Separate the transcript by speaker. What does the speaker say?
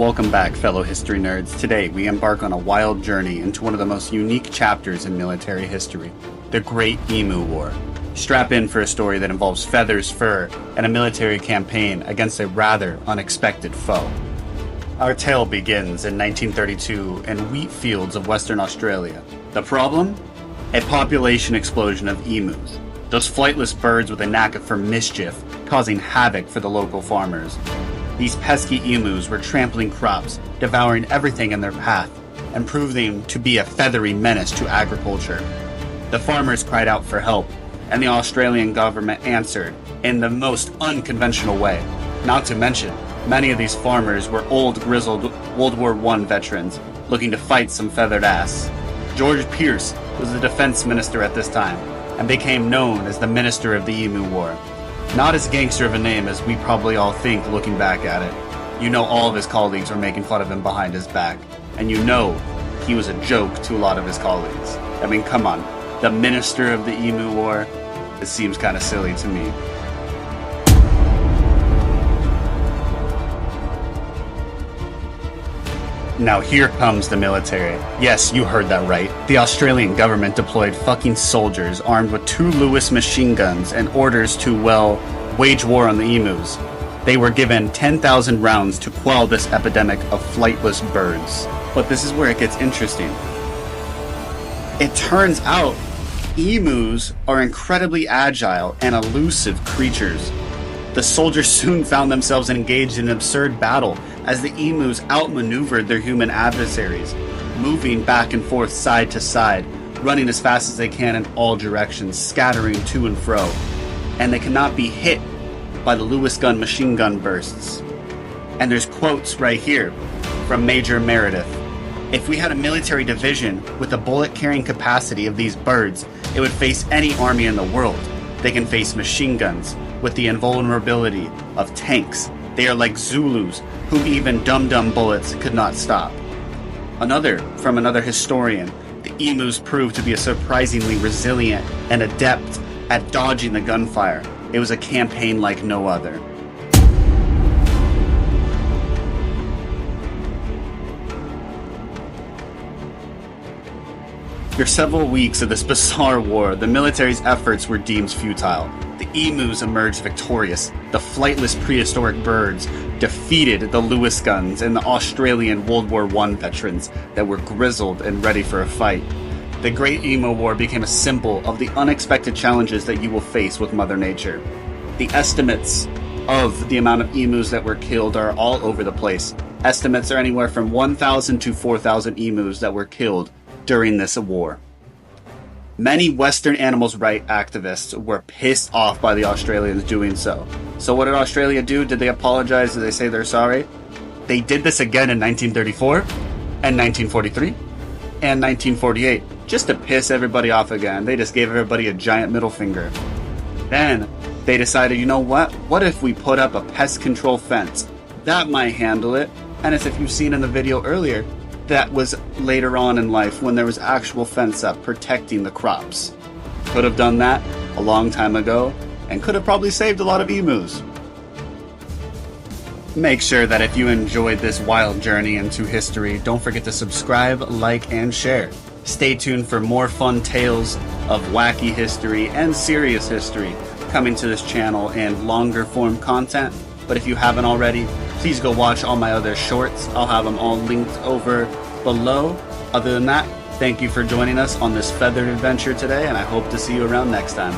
Speaker 1: Welcome back, fellow history nerds. Today, we embark on a wild journey into one of the most unique chapters in military history, the Great Emu War. Strap in for a story that involves feathers, fur, and a military campaign against a rather unexpected foe. Our tale begins in 1932 in wheat fields of Western Australia. The problem? A population explosion of emus. Those flightless birds with a knack for mischief, causing havoc for the local farmers. These pesky emus were trampling crops, devouring everything in their path, and proving to be a feathery menace to agriculture. The farmers cried out for help, and the Australian government answered in the most unconventional way. Not to mention, many of these farmers were old, grizzled World War I veterans looking to fight some feathered ass. George Pierce was the defense minister at this time, and became known as the Minister of the Emu War. Not as gangster of a name as we probably all think looking back at it. You know all of his colleagues were making fun of him behind his back, and you know he was a joke to a lot of his colleagues. I mean, come on, the Minister of the Emu War? It seems kind of silly to me. Now here comes the military. Yes, you heard that right. The Australian government deployed fucking soldiers armed with 2 Lewis machine guns and orders to, well, wage war on the emus. They were given 10,000 rounds to quell this epidemic of flightless birds. But this is where it gets interesting. It turns out emus are incredibly agile and elusive creatures. The soldiers soon found themselves engaged in an absurd battle as the emus outmaneuvered their human adversaries, moving back and forth side to side, running as fast as they can in all directions, scattering to and fro. And they cannot be hit by the Lewis gun machine gun bursts. And there's quotes right here from Major Meredith. If we had a military division with the bullet-carrying capacity of these birds, it would face any army in the world. They can face machine guns with the invulnerability of tanks. They are like Zulus, whom even dum-dum bullets could not stop. From another historian, the emus proved to be a surprisingly resilient and adept at dodging the gunfire. It was a campaign like no other. After several weeks of this bizarre war, the military's efforts were deemed futile. The emus emerged victorious. The flightless prehistoric birds defeated the Lewis guns and the Australian World War I veterans that were grizzled and ready for a fight. The Great Emu War became a symbol of the unexpected challenges that you will face with Mother Nature. The estimates of the amount of emus that were killed are all over the place. Estimates are anywhere from 1,000 to 4,000 emus that were killed during this war. Many Western animals' rights activists were pissed off by the Australians doing so. So what did Australia do? Did they apologize? Did they say they're sorry? They did this again in 1934, and 1943, and 1948, just to piss everybody off again. They just gave everybody a giant middle finger. Then they decided, you know what? What if we put up a pest control fence? That might handle it. And as if you've seen in the video earlier, that was later on in life when there was actual fence up protecting the crops. Could have done that a long time ago and could have probably saved a lot of emus. Make sure that if you enjoyed this wild journey into history, don't forget to subscribe, like, and share. Stay tuned for more fun tales of wacky history and serious history coming to this channel in longer form content. But if you haven't already, please go watch all my other shorts. I'll have them all linked over below. Other than that, thank you for joining us on this feathered adventure today, and I hope to see you around next time.